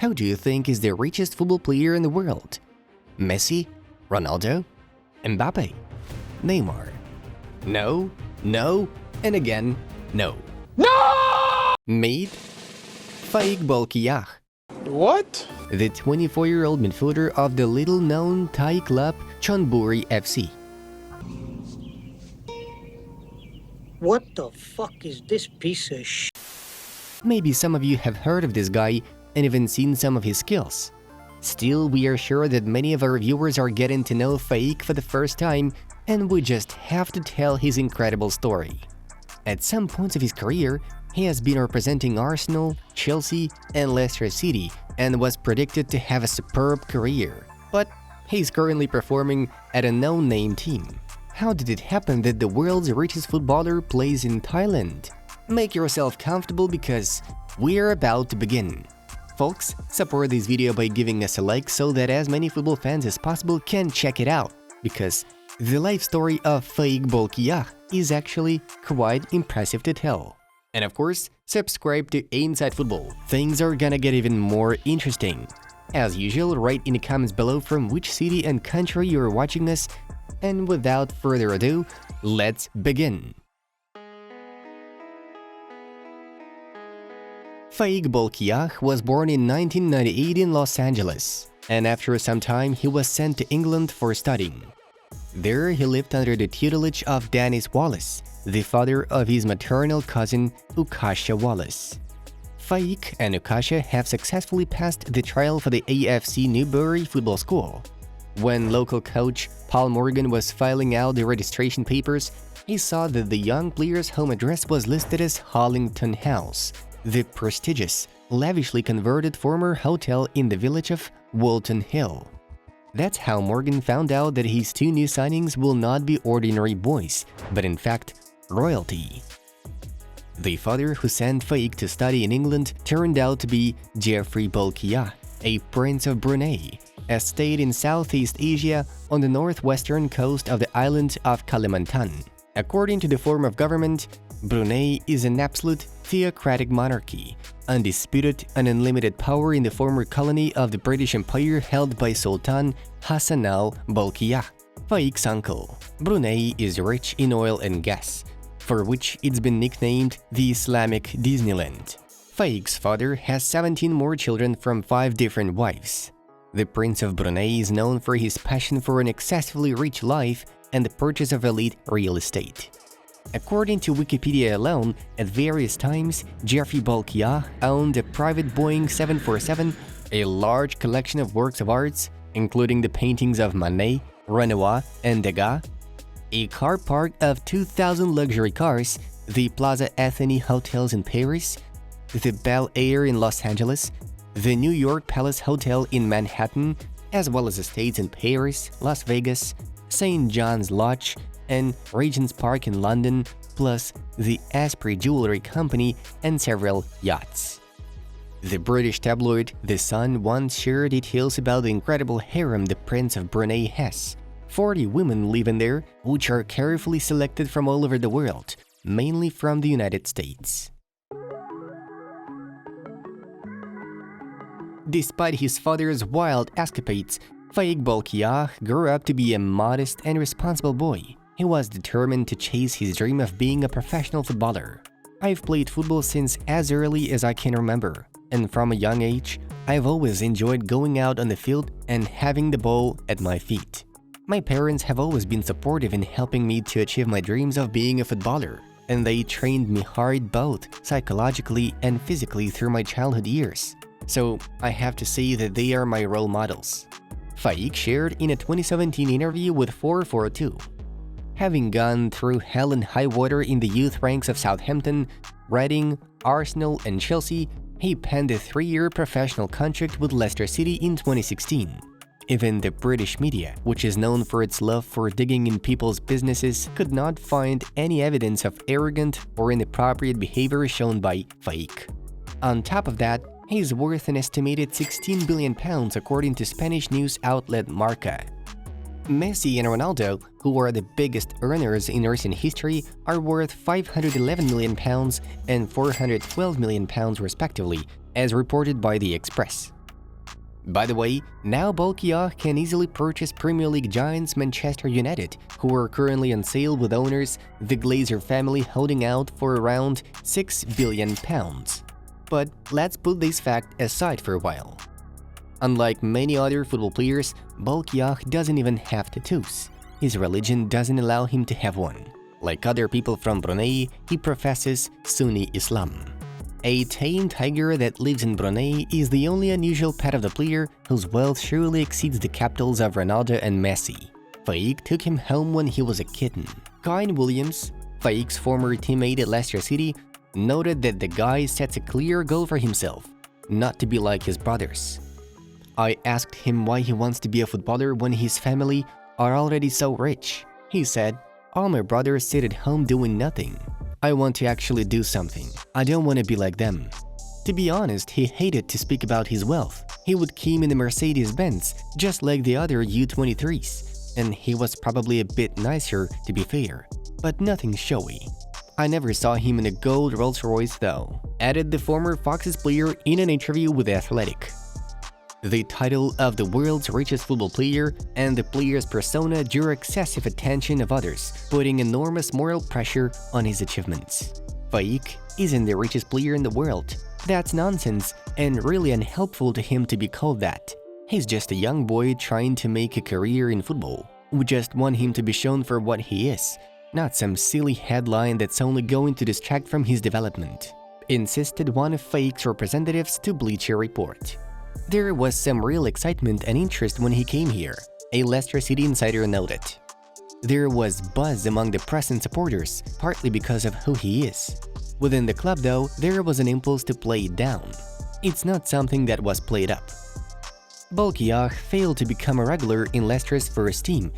Who do you think is the richest football player in the world? Messi? Ronaldo? Mbappe? Neymar? No, no, and again, no. No! Meet Faiq Balk. What? The 24-year-old midfielder of the little-known Thai club Chonburi FC. What the fuck is this piece of sh**? Maybe some of you have heard of this guy and even seen some of his skills. Still, we are sure that many of our viewers are getting to know Faiq for the first time, and we just have to tell his incredible story. At some points of his career, he has been representing Arsenal, Chelsea, and Leicester City and was predicted to have a superb career. But he's currently performing at a no-name team. How did it happen that the world's richest footballer plays in Thailand? Make yourself comfortable because we're about to begin. Folks, support this video by giving us a like so that as many football fans as possible can check it out, because the life story of Faiq Balk is actually quite impressive to tell. And of course, subscribe to Inside Football. Things are gonna get even more interesting. As usual, write in the comments below from which city and country you're watching us, and without further ado, let's begin. Faiq Balk was born in 1998 in Los Angeles, and after some time he was sent to England for studying. There he lived under the tutelage of Dennis Wallace, the father of his maternal cousin Ukasha Wallace. Faiq and Ukasha have successfully passed the trial for the AFC Newbury Football School. When local coach Paul Morgan was filing out the registration papers, he saw that the young player's home address was listed as Hollington House, the prestigious, lavishly converted former hotel in the village of Walton Hill. That's how Morgan found out that his two new signings will not be ordinary boys, but in fact, royalty. The father who sent Faiq to study in England turned out to be Faiq Balk, a prince of Brunei, a state in Southeast Asia on the northwestern coast of the island of Kalimantan. According to the form of government, Brunei is an absolute theocratic monarchy, undisputed and unlimited power in the former colony of the British Empire held by Sultan Hassan al-Bolkiah, Faiq's uncle. Brunei is rich in oil and gas, for which it's been nicknamed the Islamic Disneyland. Faiq's father has 17 more children from 5 different wives. The Prince of Brunei is known for his passion for an excessively rich life and the purchase of elite real estate. According to Wikipedia alone, at various times, Faiq Balk owned a private Boeing 747, a large collection of works of arts, including the paintings of Manet, Renoir, and Degas, a car park of 2,000 luxury cars, the Plaza Athénée hotels in Paris, the Bel Air in Los Angeles, the New York Palace Hotel in Manhattan, as well as estates in Paris, Las Vegas, St. John's Lodge, and Regent's Park in London, plus the Asprey Jewelry Company and several yachts. The British tabloid The Sun once shared details about the incredible harem the Prince of Brunei has. 40 women live in there, which are carefully selected from all over the world, mainly from the United States. Despite his father's wild escapades, Faiq Balk grew up to be a modest and responsible boy. He was determined to chase his dream of being a professional footballer. I've played football since as early as I can remember, and from a young age, I've always enjoyed going out on the field and having the ball at my feet. My parents have always been supportive in helping me to achieve my dreams of being a footballer, and they trained me hard both psychologically and physically through my childhood years. So I have to say that they are my role models. Faiq shared in a 2017 interview with 442. Having gone through hell and high water in the youth ranks of Southampton, Reading, Arsenal, and Chelsea, he penned a 3-year professional contract with Leicester City in 2016. Even the British media, which is known for its love for digging in people's businesses, could not find any evidence of arrogant or inappropriate behavior shown by Faiq. On top of that, he's worth an estimated £16 billion according to Spanish news outlet Marca. Messi and Ronaldo, who are the biggest earners in recent history, are worth £511 million and £412 million respectively, as reported by The Express. By the way, now Balk can easily purchase Premier League giants Manchester United, who are currently on sale with owners the Glazer family holding out for around £6 billion. But let's put this fact aside for a while. Unlike many other football players, Balk doesn't even have tattoos. His religion doesn't allow him to have one. Like other people from Brunei, he professes Sunni Islam. A tame tiger that lives in Brunei is the only unusual pet of the player, whose wealth surely exceeds the capitals of Ronaldo and Messi. Faiq took him home when he was a kitten. Kyle Williams, Faiq's former teammate at Leicester City, noted that the guy sets a clear goal for himself: not to be like his brothers. I asked him why he wants to be a footballer when his family are already so rich. He said, "All my brothers sit at home doing nothing. I want to actually do something. I don't want to be like them." To be honest, he hated to speak about his wealth. He would came in a Mercedes-Benz, just like the other U23s, and he was probably a bit nicer, to be fair, but nothing showy. "I never saw him in a gold Rolls-Royce though," added the former Foxes player in an interview with The Athletic. The title of the world's richest football player and the player's persona drew excessive attention of others, putting enormous moral pressure on his achievements. Faiq isn't the richest player in the world. That's nonsense and really unhelpful to him to be called that. He's just a young boy trying to make a career in football. We just want him to be shown for what he is, not some silly headline that's only going to distract from his development, insisted one of Faiq's representatives to Bleacher Report. There was some real excitement and interest when he came here, a Leicester City insider noted. There was buzz among the press and supporters, partly because of who he is. Within the club though, there was an impulse to play it down. It's not something that was played up. Balk failed to become a regular in Leicester's first team,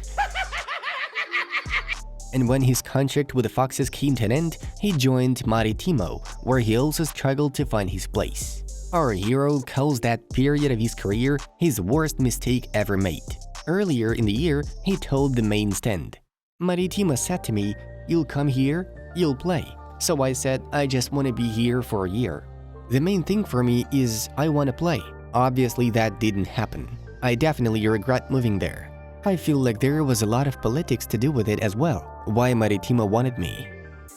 and when his contract with the Foxes came to an end, he joined Maritimo, where he also struggled to find his place. Our hero calls that period of his career his worst mistake ever made. Earlier in the year, he told the main stand, "Maritimo said to me, 'You'll come here, you'll play.' So I said, I just want to be here for a year. The main thing for me is I want to play. Obviously that didn't happen. I definitely regret moving there. I feel like there was a lot of politics to do with it as well, why Maritimo wanted me.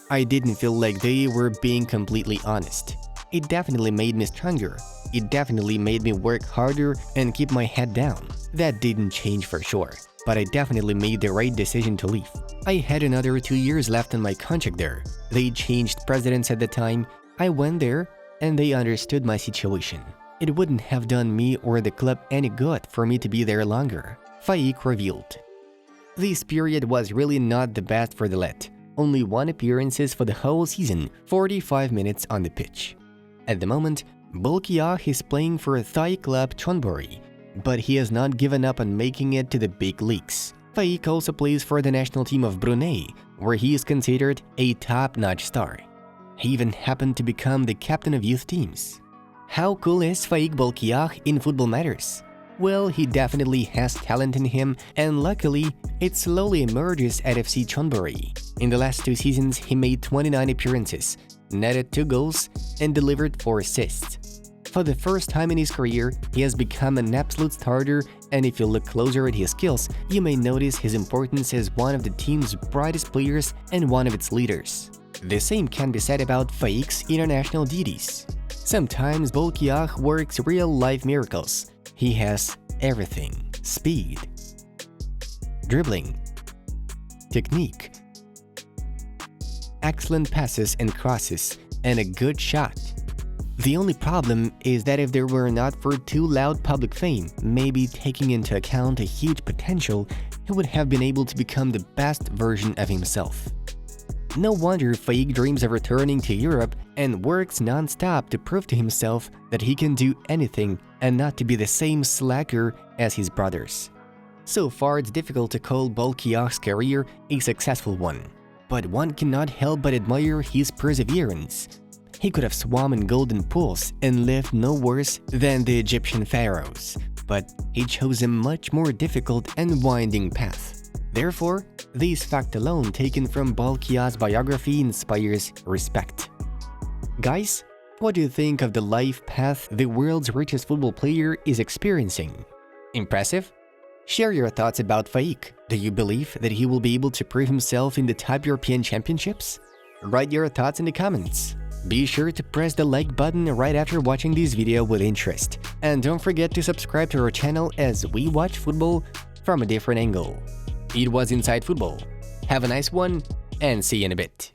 I didn't feel like they were being completely honest. It definitely made me stronger. It definitely made me work harder and keep my head down. That didn't change for sure, but I definitely made the right decision to leave. I had another 2 years left on my contract there. They changed presidents at the time. I went there and they understood my situation. It wouldn't have done me or the club any good for me to be there longer," Faiq revealed. This period was really not the best for the lad. Only 1 appearances for the whole season, 45 minutes on the pitch. At the moment, Balk is playing for a Thai club Chonburi, but he has not given up on making it to the big leagues. Faiq also plays for the national team of Brunei, where he is considered a top-notch star. He even happened to become the captain of youth teams. How cool is Faiq Balk in football matters? Well, he definitely has talent in him, and luckily, it slowly emerges at FC Chonburi. In the last 2 seasons, he made 29 appearances, netted 2 goals, and delivered 4 assists. For the first time in his career, he has become an absolute starter, and if you look closer at his skills, you may notice his importance as one of the team's brightest players and one of its leaders. The same can be said about Faiq's international duties. Sometimes Balk works real-life miracles. He has everything: speed, dribbling, technique, excellent passes and crosses, and a good shot. The only problem is that if there were not for too loud public fame, maybe taking into account a huge potential, he would have been able to become the best version of himself. No wonder Faiq dreams of returning to Europe and works non-stop to prove to himself that he can do anything and not to be the same slacker as his brothers. So far, it's difficult to call Balk's career a successful one, but one cannot help but admire his perseverance. He could have swum in golden pools and lived no worse than the Egyptian pharaohs, but he chose a much more difficult and winding path. Therefore, this fact alone taken from Balk's biography inspires respect. Guys, What do you think of the life path the world's richest football player is experiencing? Impressive? Share your thoughts about Faiq. Do you believe that he will be able to prove himself in the top European championships? Write your thoughts in the comments. Be sure to press the like button right after watching this video with interest. And don't forget to subscribe to our channel as we watch football from a different angle. It was Inside Football. Have a nice one, and see you in a bit.